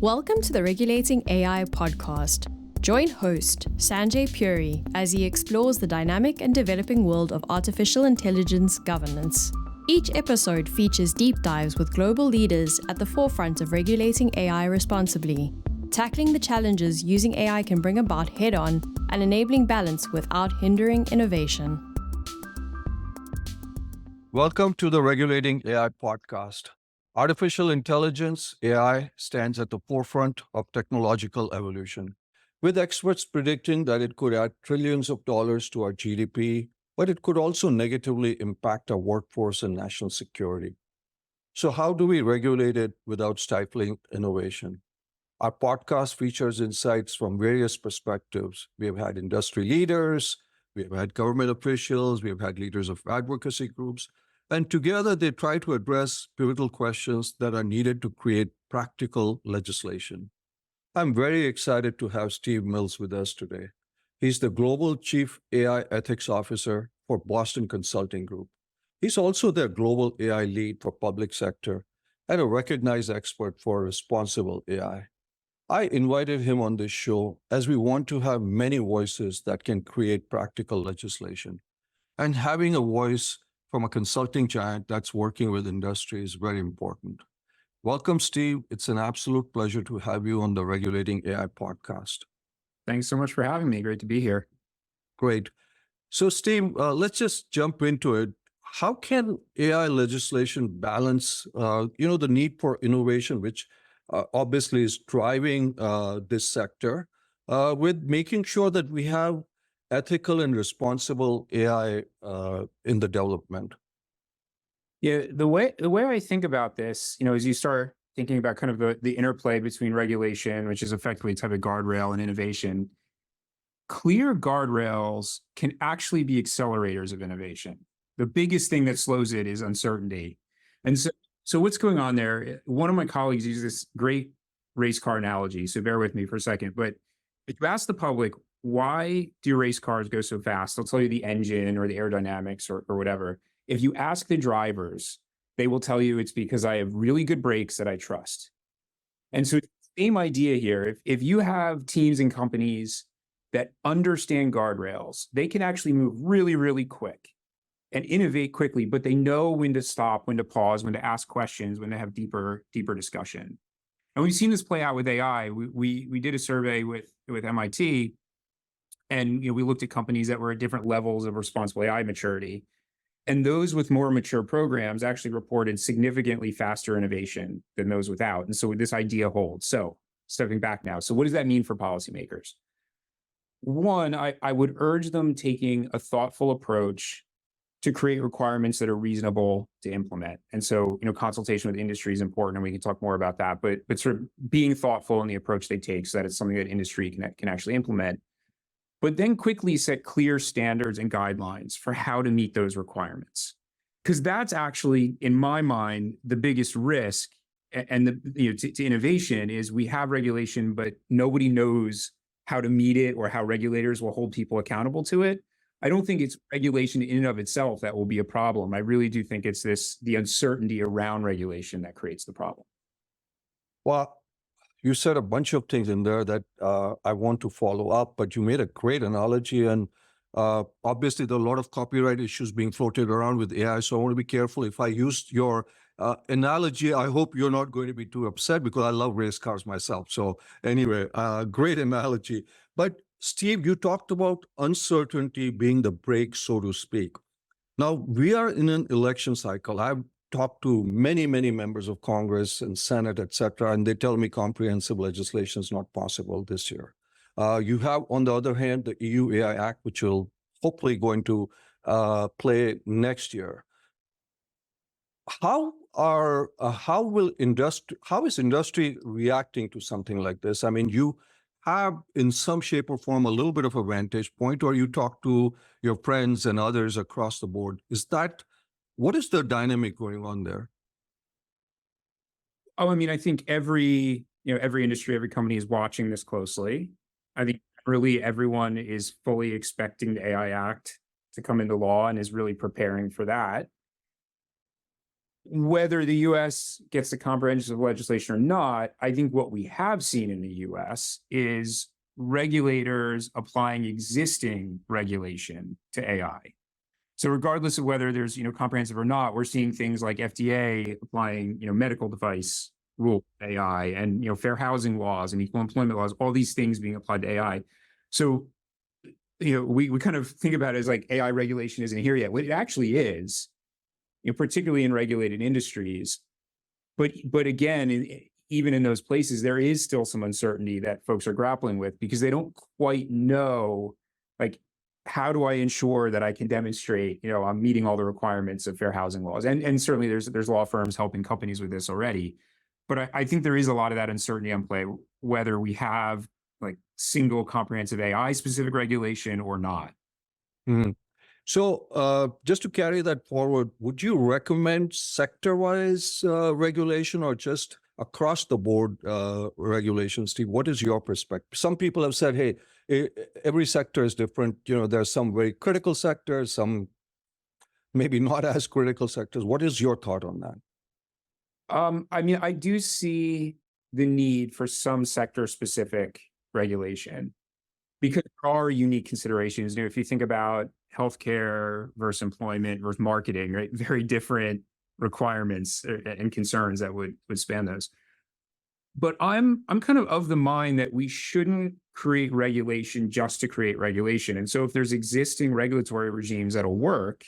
Welcome to the Regulating AI podcast. Join host Sanjay Puri as he explores the dynamic and developing world of artificial intelligence governance. Each episode features deep dives with global leaders at the forefront of regulating AI responsibly, tackling the challenges using AI can bring about head-on and enabling balance without hindering innovation. Welcome to the Regulating AI podcast. Artificial intelligence, AI, stands at the forefront of technological evolution, with experts predicting that it could add trillions of dollars to our GDP, but it could also negatively impact our workforce and national security. So how do we regulate it without stifling innovation? Our podcast features insights from various perspectives. We have had industry leaders, we have had government officials, we have had leaders of advocacy groups, and together they try to address pivotal questions that are needed to create practical legislation. I'm very excited to have Steve Mills with us today. He's the Global Chief AI Ethics Officer for Boston Consulting Group. He's also their Global AI Lead for Public Sector and a recognized expert for responsible AI. I invited him on this show as we want to have many voices that can create practical legislation. And having a voice from a consulting giant that's working with industry is very important. Welcome, Steve. It's an absolute pleasure to have you on the Regulating AI podcast. Thanks so much for having me. Great to be here. Great. So, Steve, let's just jump into it. How can AI legislation balance, the need for innovation, which obviously is driving this sector, with making sure that we have ethical and responsible AI in the development? Yeah, the way I think about this, as you start thinking about kind of the interplay between regulation, which is effectively a type of guardrail, and innovation, clear guardrails can actually be accelerators of innovation. The biggest thing that slows it is uncertainty. And so what's going on there? One of my colleagues used this great race car analogy, so bear with me for a second. But if you ask the public, why do race cars go so fast? They'll tell you the engine or the aerodynamics or whatever. If you ask the drivers, they will tell you it's because I have really good brakes that I trust. And so it's the same idea here. If you have teams and companies that understand guardrails, they can actually move really, really quick and innovate quickly, but they know when to stop, when to pause, when to ask questions, when to have deeper discussion. And we've seen this play out with AI. We did a survey with MIT, and we looked at companies that were at different levels of responsible AI maturity. And those with more mature programs actually reported significantly faster innovation than those without. And so this idea holds. So stepping back now. So what does that mean for policymakers? One, I would urge them taking a thoughtful approach to create requirements that are reasonable to implement. And so, consultation with industry is important, and we can talk more about that, but sort of being thoughtful in the approach they take so that it's something that industry can actually implement. But then quickly set clear standards and guidelines for how to meet those requirements. Because that's actually, in my mind, the biggest risk and to innovation is we have regulation, but nobody knows how to meet it or how regulators will hold people accountable to it. I don't think it's regulation in and of itself that will be a problem. I really do think it's the uncertainty around regulation that creates the problem. Well, you said a bunch of things in there that I want to follow up, but you made a great analogy. And obviously, there are a lot of copyright issues being floated around with AI. So I want to be careful. If I used your analogy, I hope you're not going to be too upset because I love race cars myself. So anyway, great analogy. But Steve, you talked about uncertainty being the brake, so to speak. Now, we are in an election cycle. I've talked to many, many members of Congress and Senate, et cetera, and they tell me comprehensive legislation is not possible this year. You have, on the other hand, the EU AI Act, which will hopefully going to play next year. How is industry reacting to something like this? I mean, you have in some shape or form a little bit of a vantage point, or you talk to your friends and others across the board. What is the dynamic going on there? Oh, I mean, I think every industry, every company is watching this closely. I think really everyone is fully expecting the AI Act to come into law and is really preparing for that. whether the US gets the comprehensive legislation or not, I think what we have seen in the US is regulators applying existing regulation to AI. So regardless of whether there's, comprehensive or not, we're seeing things like FDA applying, medical device rule AI and, fair housing laws and equal employment laws, all these things being applied to AI. So, we kind of think about it as like AI regulation isn't here yet. What it actually is, particularly in regulated industries. But again, even in those places, there is still some uncertainty that folks are grappling with because they don't quite know, like, how do I ensure that I can demonstrate, I'm meeting all the requirements of fair housing laws? And certainly there's law firms helping companies with this already. But I think there is a lot of that uncertainty on play, whether we have like single comprehensive AI specific regulation or not. Mhm. So just to carry that forward, would you recommend sector-wise regulation or just across the board regulation, Steve? What is your perspective? Some people have said, hey, every sector is different. There's some very critical sectors, some maybe not as critical sectors. What is your thought on that? I do see the need for some sector specific regulation because there are unique considerations. If you think about healthcare versus employment versus marketing, right? Very different requirements and concerns that would span those. But I'm kind of the mind that we shouldn't create regulation just to create regulation. And so if there's existing regulatory regimes that'll work,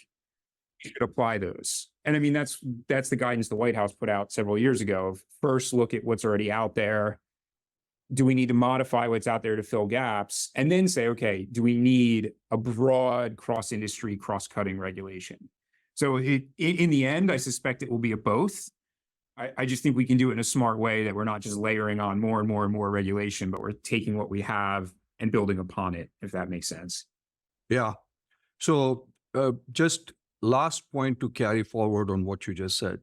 you should apply those. And I mean, that's the guidance the White House put out several years ago. First, look at what's already out there. Do we need to modify what's out there to fill gaps? And then say, okay, do we need a broad cross-industry, cross-cutting regulation? So in the end, I suspect it will be a both. I just think we can do it in a smart way that we're not just layering on more and more and more regulation, but we're taking what we have and building upon it, if that makes sense. Yeah. So just last point to carry forward on what you just said.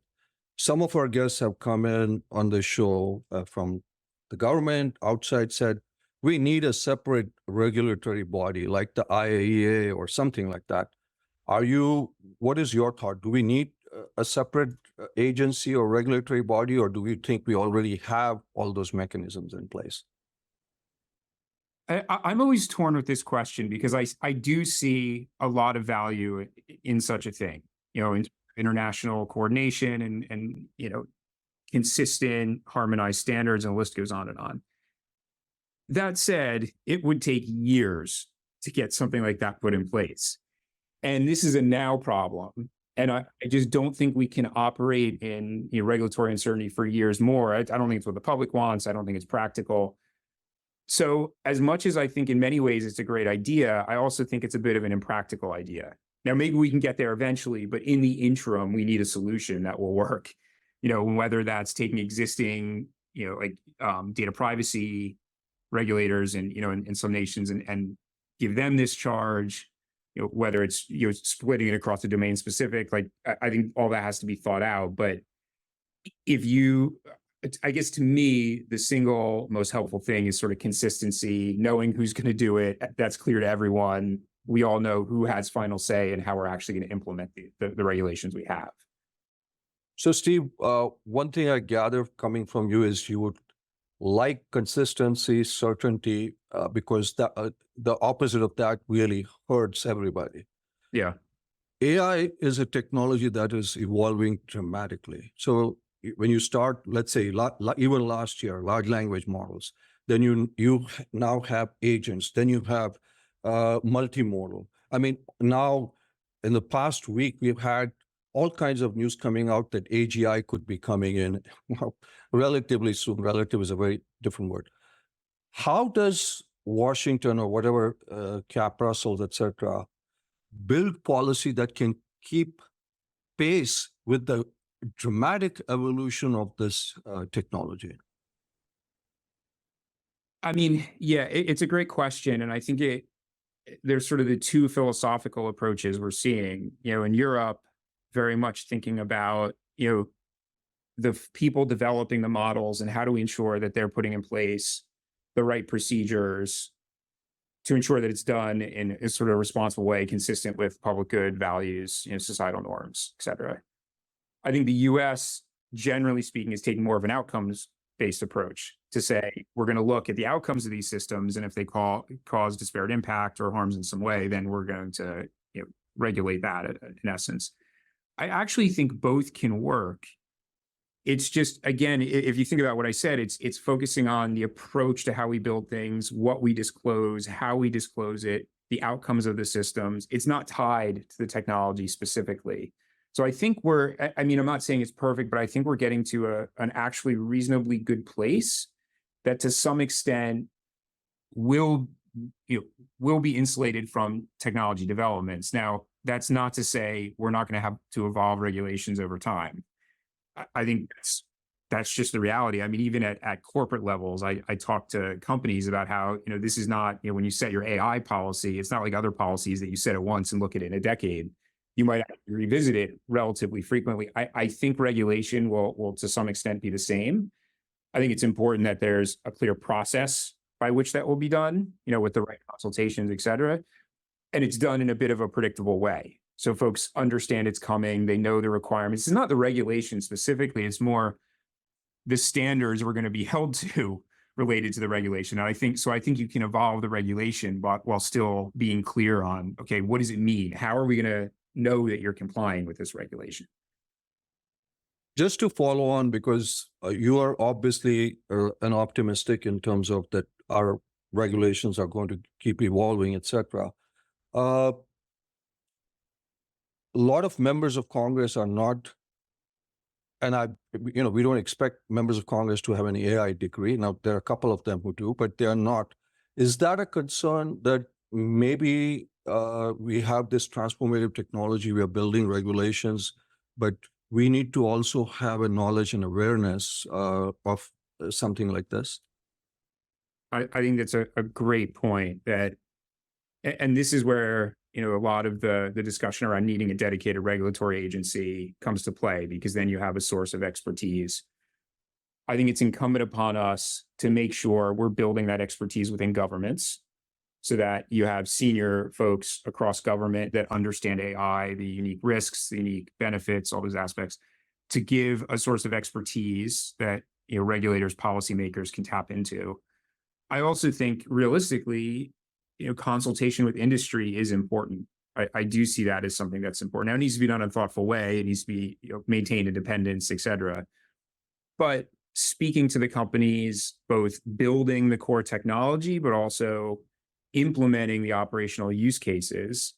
Some of our guests have come in on the show from the government, outside, said, we need a separate regulatory body like the IAEA or something like that. What is your thought? Do we need a separate agency or regulatory body, or do we think we already have all those mechanisms in place? I'm always torn with this question because I do see a lot of value in such a thing, in international coordination and consistent, harmonized standards, and the list goes on and on. That said, it would take years to get something like that put in place. And this is a now problem. And I just don't think we can operate in regulatory uncertainty for years more. I don't think it's what the public wants. I don't think it's practical. So as much as I think in many ways it's a great idea, I also think it's a bit of an impractical idea. Now, maybe we can get there eventually, but in the interim, we need a solution that will work. Whether that's taking existing, data privacy regulators and, in some nations and give them this charge, whether it's, splitting it across the domain specific, like I think all that has to be thought out. But I guess to me, the single most helpful thing is sort of consistency, knowing who's going to do it. That's clear to everyone. We all know who has final say and how we're actually going to implement the regulations we have. So, Steve, one thing I gather coming from you is you would like consistency, certainty, because the opposite of that really hurts everybody. Yeah. AI is a technology that is evolving dramatically. So when you start, let's say, even last year, large language models, then you now have agents, then you have multimodal. I mean, now in the past week, we've had all kinds of news coming out that AGI could be coming in relatively soon. Relative is a very different word. How does Washington or whatever, Cap Russell, et cetera, build policy that can keep pace with the dramatic evolution of this technology? I mean, yeah, it's a great question. And I think there's sort of the two philosophical approaches we're seeing, in Europe, very much thinking about, the people developing the models and how do we ensure that they're putting in place the right procedures to ensure that it's done in a sort of responsible way, consistent with public good values, societal norms, et cetera. I think the US, generally speaking, is taking more of an outcomes-based approach to say, we're going to look at the outcomes of these systems, and if they cause disparate impact or harms in some way, then we're going to regulate that in essence. I actually think both can work. It's just, again, if you think about what I said, it's focusing on the approach to how we build things, what we disclose, how we disclose it, the outcomes of the systems. It's not tied to the technology specifically. So I think I'm not saying it's perfect, but I think we're getting to an actually reasonably good place that to some extent will be insulated from technology developments. Now, that's not to say we're not going to have to evolve regulations over time. I think that's just the reality. I mean, even at corporate levels, I talk to companies about how, this is not, when you set your AI policy, it's not like other policies that you set it once and look at it in a decade. You might have to revisit it relatively frequently. I think regulation will to some extent be the same. I think it's important that there's a clear process by which that will be done, with the right consultations, et cetera. And it's done in a bit of a predictable way. So folks understand it's coming. They know the requirements. It's not the regulation specifically. It's more the standards we're going to be held to related to the regulation. And I think you can evolve the regulation, but while still being clear on, okay, what does it mean? How are we going to know that you're complying with this regulation? Just to follow on, because you are obviously an optimistic in terms of that our regulations are going to keep evolving, etc. A lot of members of Congress are not, and we don't expect members of Congress to have an AI degree. Now, there are a couple of them who do, but they are not. Is that a concern that maybe we have this transformative technology, we are building regulations, but we need to also have a knowledge and awareness of something like this? I think that's a great point, and this is where a lot of the discussion around needing a dedicated regulatory agency comes to play, because then you have a source of expertise. I think it's incumbent upon us to make sure we're building that expertise within governments so that you have senior folks across government that understand AI, the unique risks, the unique benefits, all those aspects, to give a source of expertise that regulators, policymakers can tap into. I also think realistically, consultation with industry is important. I do see that as something that's important. Now, it needs to be done in a thoughtful way. It needs to be maintain independence, et cetera. But speaking to the companies, both building the core technology, but also implementing the operational use cases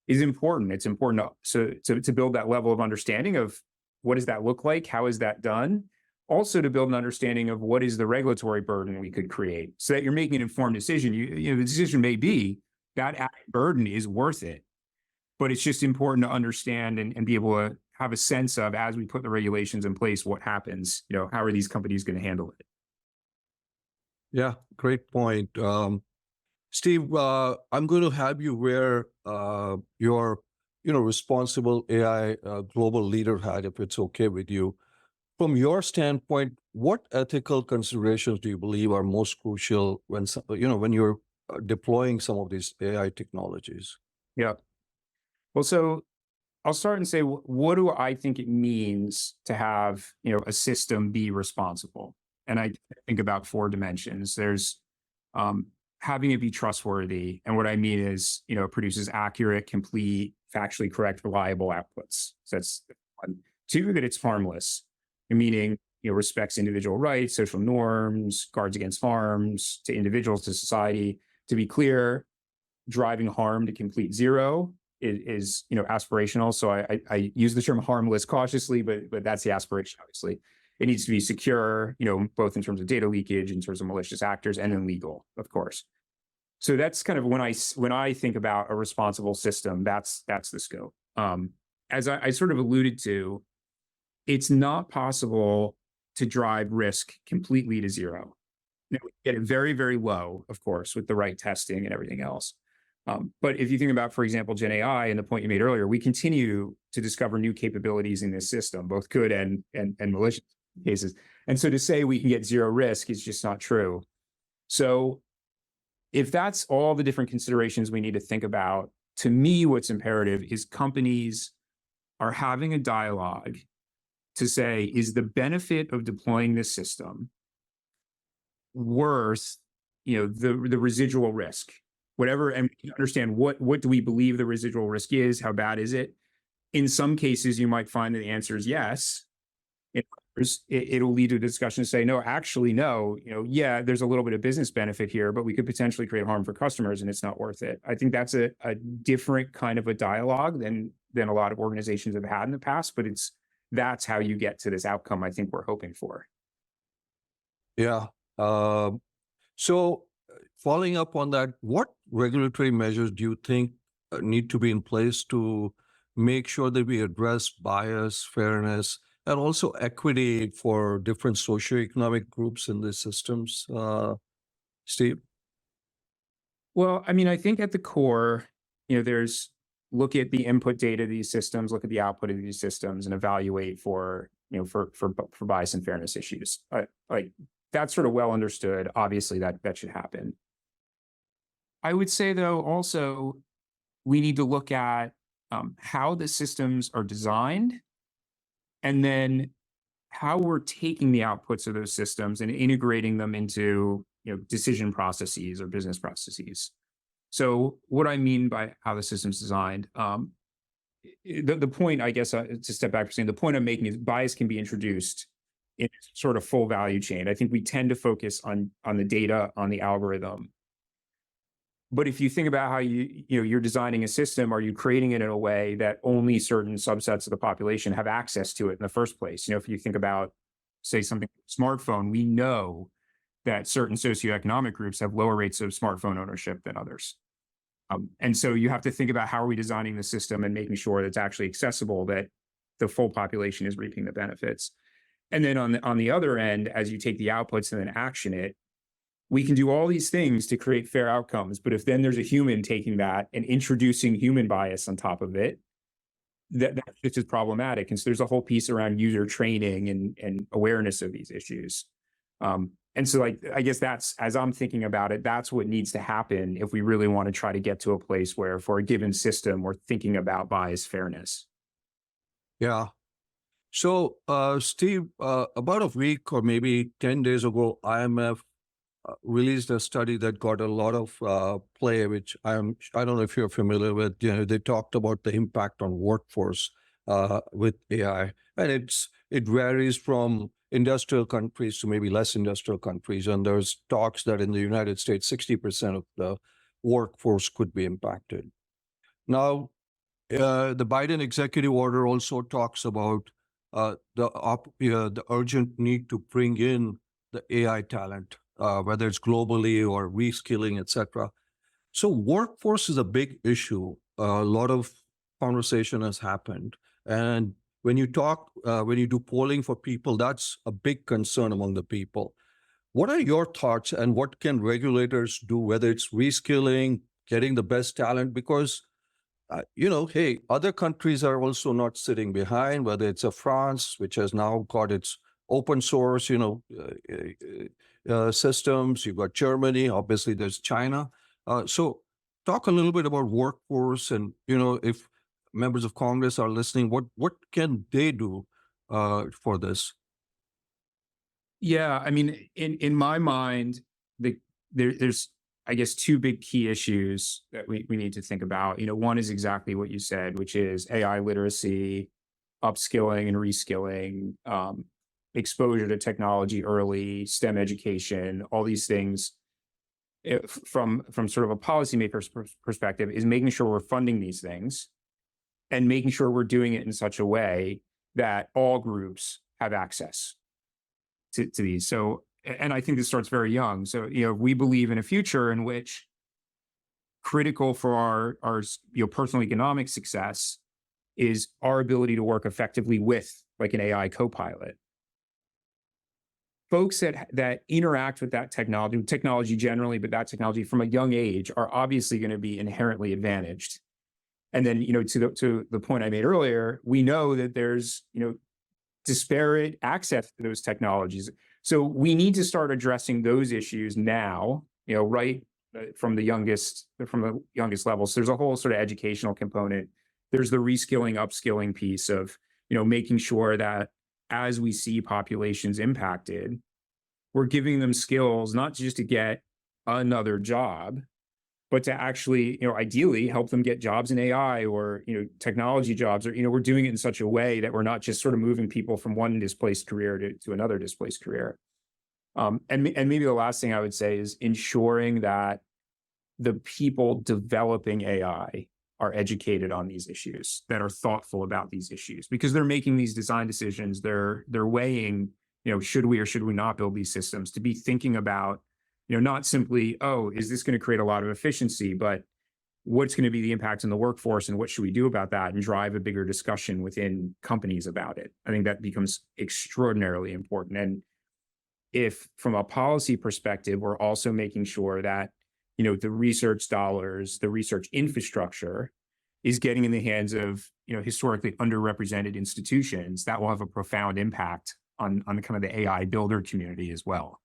is important. It's important to build that level of understanding of what does that look like? How is that done? Also to build an understanding of what is the regulatory burden we could create so that you're making an informed decision. The decision may be that added burden is worth it, but it's just important to understand and be able to have a sense of, as we put the regulations in place, what happens, how are these companies going to handle it? Yeah, great point. Steve, I'm going to have you wear your, responsible AI global leader hat, if it's okay with you. From your standpoint, what ethical considerations do you believe are most crucial when you're deploying some of these AI technologies? Yeah. Well, so I'll start and say, what do I think it means to have, a system be responsible? And I think about 4 dimensions. There's having it be trustworthy. And what I mean is, it produces accurate, complete, factually correct, reliable outputs. So that's 1. 2, that it's harmless, meaning, respects individual rights, social norms, guards against harms to individuals, to society. To be clear, driving harm to complete zero is aspirational. So I use the term harmless cautiously, but that's the aspiration, obviously. It needs to be secure, both in terms of data leakage, in terms of malicious actors, and then legal, of course. So that's kind of when I think about a responsible system, that's the scope. As I sort of alluded to, it's not possible to drive risk completely to zero. Now, we get it very, very low, of course, with the right testing and everything else. But if you think about, for example, Gen AI and the point you made earlier, we continue to discover new capabilities in this system, both good and malicious cases. And so to say we can get zero risk is just not true. So if that's all the different considerations we need to think about, to me, what's imperative is companies are having a dialogue to say, is the benefit of deploying this system worth, the residual risk, whatever, and understand what do we believe the residual risk is, how bad is it? In some cases, you might find that the answer is yes. In others, it'll lead to a discussion to say, no, actually, no, yeah, there's a little bit of business benefit here, but we could potentially create harm for customers and it's not worth it. I think that's a different kind of a dialogue than a lot of organizations have had in the past, but that's how you get to this outcome I think we're hoping for. Yeah. So following up on that, what regulatory measures do you think need to be in place to make sure that we address bias, fairness, and also equity for different socioeconomic groups in these systems? Steve? Well, I mean, I think at the core, there's look at the input data of these systems, look at the output of these systems, and evaluate for bias and fairness issues. Like that's sort of well understood. Obviously, that should happen. I would say, though, also we need to look at how the systems are designed, and then how we're taking the outputs of those systems and integrating them into decision processes or business processes. So what I mean by how the system's designed, the point, I guess, to step back for saying, the point I'm making is bias can be introduced in sort of full value chain. I think we tend to focus on the data, on the algorithm. But if you think about how you're designing a system, are you creating it in a way that only certain subsets of the population have access to it in the first place? If you think about, say, something like smartphone, we know that certain socioeconomic groups have lower rates of smartphone ownership than others. And so you have to think about how are we designing the system and making sure that it's actually accessible, that the full population is reaping the benefits. And then on the other end, as you take the outputs and then action it, we can do all these things to create fair outcomes. But if then there's a human taking that and introducing human bias on top of it, that just is problematic. And so there's a whole piece around user training and awareness of these issues. And so, I guess that's, as I'm thinking about it, that's what needs to happen if we really want to try to get to a place where, for a given system, we're thinking about bias fairness. Yeah. So, Steve, about a week or maybe 10 days ago, IMF released a study that got a lot of play, which I don't know if you're familiar with. They talked about the impact on workforce with AI, and it varies from industrial countries to maybe less industrial countries. And there's talks that in the United States, 60% of the workforce could be impacted. Now, the Biden executive order also talks about the urgent need to bring in the AI talent, whether it's globally or reskilling, et cetera. So workforce is a big issue. A lot of conversation has happened. And when you do polling for people, that's a big concern among the people. What are your thoughts, and what can regulators do, whether it's reskilling, getting the best talent? Because, hey, other countries are also not sitting behind, whether it's France, which has now got its open source, systems. You've got Germany, obviously there's China. So talk a little bit about workforce, and, if members of Congress are listening, what can they do for this? Yeah, I mean, in my mind, there's, I guess, two big key issues that we need to think about. One is exactly what you said, which is AI literacy, upskilling and reskilling, exposure to technology early, STEM education, all these things. From sort of a policymaker's perspective, is making sure we're funding these things and making sure we're doing it in such a way that all groups have access to these. So, and I think this starts very young. So, we believe in a future in which critical for our personal economic success is our ability to work effectively with, like, an AI co-pilot. Folks that interact with that technology generally, but that technology from a young age, are obviously going to be inherently advantaged. And then, to the point I made earlier, we know that there's, disparate access to those technologies. So we need to start addressing those issues now, right from the youngest level. So there's a whole sort of educational component. There's the reskilling, upskilling piece of, making sure that as we see populations impacted, we're giving them skills, not just to get another job, but to actually, ideally help them get jobs in AI or, technology jobs, or, we're doing it in such a way that we're not just sort of moving people from one displaced career to another displaced career. And maybe the last thing I would say is ensuring that the people developing AI are educated on these issues, that are thoughtful about these issues, because they're making these design decisions. They're weighing, should we or should we not build these systems, to be thinking about, not simply, oh, is this going to create a lot of efficiency, but what's going to be the impact on the workforce and what should we do about that, and drive a bigger discussion within companies about it. I think that becomes extraordinarily important. And if from a policy perspective, we're also making sure that, the research dollars, the research infrastructure is getting in the hands of, historically underrepresented institutions, that will have a profound impact on kind of the AI builder community as well.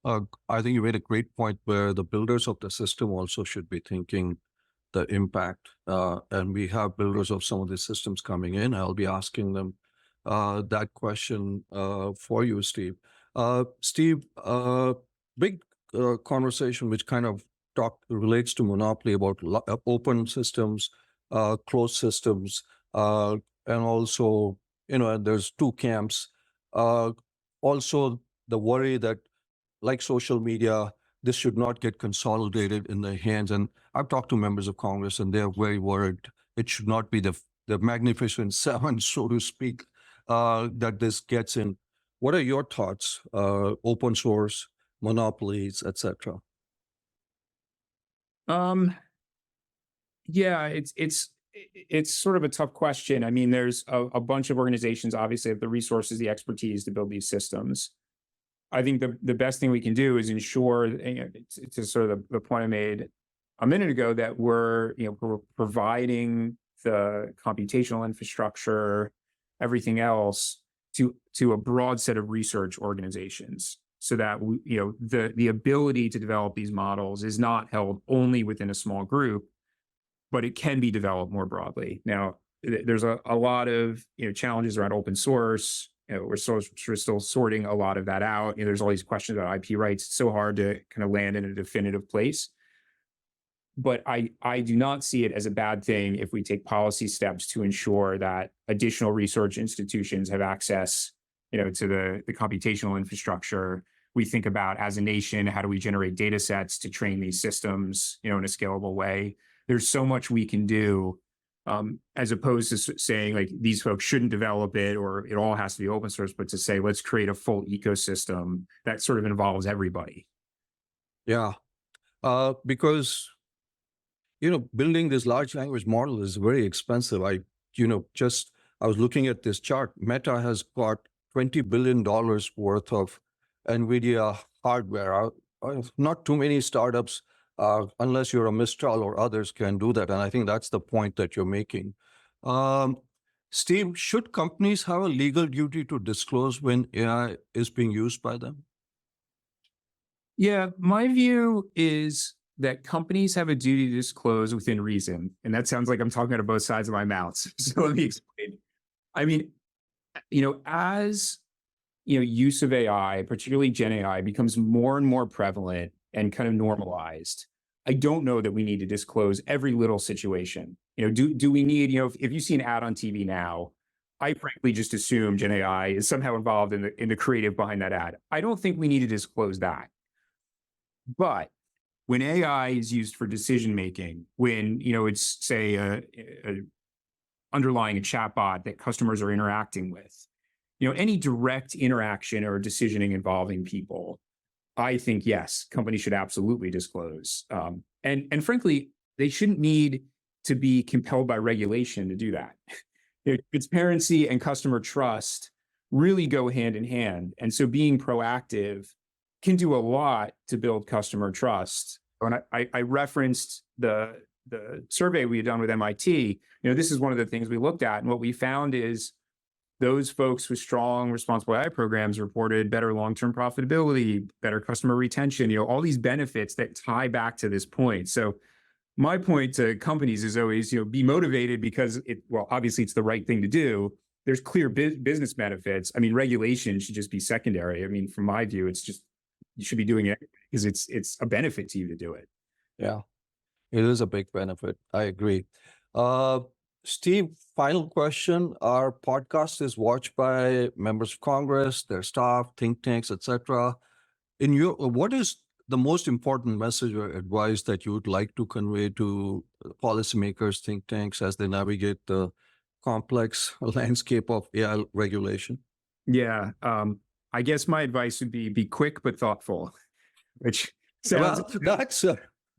I think you made a great point where the builders of the system also should be thinking the impact. And we have builders of some of these systems coming in. I'll be asking them that question for you, Steve. Steve, big conversation which kind of relates to monopoly about open systems, closed systems, and also, there's two camps. Also, the worry that, like social media, this should not get consolidated in their hands. And I've talked to members of Congress, and they're very worried it should not be the magnificent seven, so to speak, that this gets in. What are your thoughts? Open source, monopolies, etc. Yeah, it's sort of a tough question. I mean, there's a bunch of organizations obviously have the resources, the expertise to build these systems. I think the best thing we can do is ensure, to sort of the point I made a minute ago, that we're providing the computational infrastructure, everything else, to a broad set of research organizations, so that the ability to develop these models is not held only within a small group, but it can be developed more broadly. Now, there's a lot of challenges around open source. We're still sorting a lot of that out. There's all these questions about IP rights. It's so hard to kind of land in a definitive place. But I do not see it as a bad thing if we take policy steps to ensure that additional research institutions have access, to the computational infrastructure. We think about, as a nation, how do we generate data sets to train these systems, in a scalable way. There's so much we can do, as opposed to saying like these folks shouldn't develop it or it all has to be open source, but to say let's create a full ecosystem that sort of involves everybody. Yeah, because building this large language model is very expensive. I was looking at this chart. Meta has got $20 billion worth of NVIDIA hardware. Not too many startups, unless you're a Mistral or others, can do that. And I think that's the point that you're making. Steve, should companies have a legal duty to disclose when AI is being used by them? Yeah, my view is that companies have a duty to disclose within reason. And that sounds like I'm talking out of both sides of my mouth. So let me explain. I mean, as use of AI, particularly Gen AI, becomes more and more prevalent and kind of normalized, I don't know that we need to disclose every little situation. Do we need, if you see an ad on TV now, I frankly just assume Gen AI is somehow involved in the creative behind that ad. I don't think we need to disclose that. But when AI is used for decision making, when it's, say, underlying a chatbot that customers are interacting with, any direct interaction or decisioning involving people, I think, yes, companies should absolutely disclose. And frankly, they shouldn't need to be compelled by regulation to do that. Transparency and customer trust really go hand in hand. And so being proactive can do a lot to build customer trust. And I referenced the survey we had done with MIT. This is one of the things we looked at. And what we found is those folks with strong responsible AI programs reported better long-term profitability, better customer retention, all these benefits that tie back to this point. So my point to companies is always, be motivated because obviously it's the right thing to do, there's clear business benefits. I mean, regulation should just be secondary. I mean, from my view, it's just, you should be doing it because it's a benefit to you to do it. Yeah, it is a big benefit. I agree. Steve, final question. Our podcast is watched by members of Congress, their staff, think tanks, etc. What is the most important message or advice that you would like to convey to policymakers, think tanks, as they navigate the complex landscape of AI regulation? Yeah. I guess my advice would be quick but thoughtful, which sounds, that's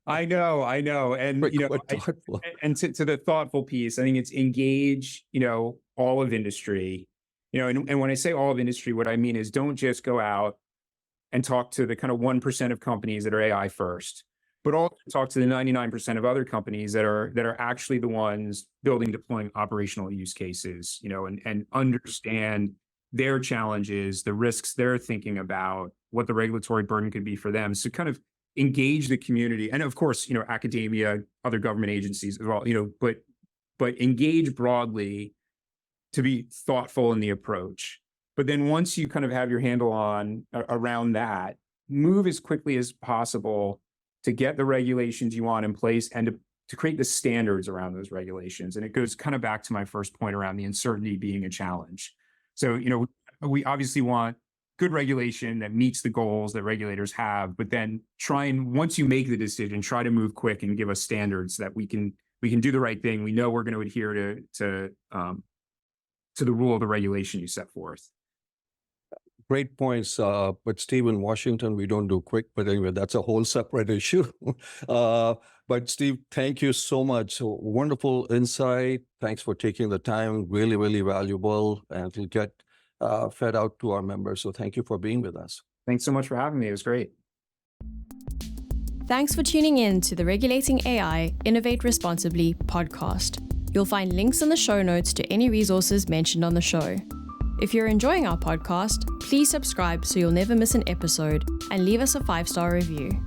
I know. And, quick you know, but thoughtful. and to the thoughtful piece, I think it's engage, you know, all of industry, you know, and when I say all of industry, what I mean is don't just go out and talk to the kind of 1% of companies that are AI first, but also talk to the 99% of other companies that are actually the ones building, deploying operational use cases, you know, and understand their challenges, the risks they're thinking about, what the regulatory burden could be for them. So kind of engage the community, and of course, you know, academia, other government agencies as well, you know, but engage broadly to be thoughtful in the approach. But then once you kind of have your handle on around that, move as quickly as possible to get the regulations you want in place and to create the standards around those regulations. And it goes kind of back to my first point around the uncertainty being a challenge. So, you know, we obviously want good regulation that meets the goals that regulators have, but then once you make the decision, try to move quick and give us standards that we can do the right thing. We know we're going to adhere to the rule of the regulation you set forth. Great points. But Steve, in Washington, we don't do quick, but anyway, that's a whole separate issue. But Steve, thank you so much. So wonderful insight. Thanks for taking the time. Really, really valuable, and it'll get fed out to our members. So thank you for being with us. Thanks so much for having me. It was great. Thanks for tuning in to the Regulating AI Innovate Responsibly podcast. You'll find links in the show notes to any resources mentioned on the show. If you're enjoying our podcast, please subscribe so you'll never miss an episode and leave us a 5-star review.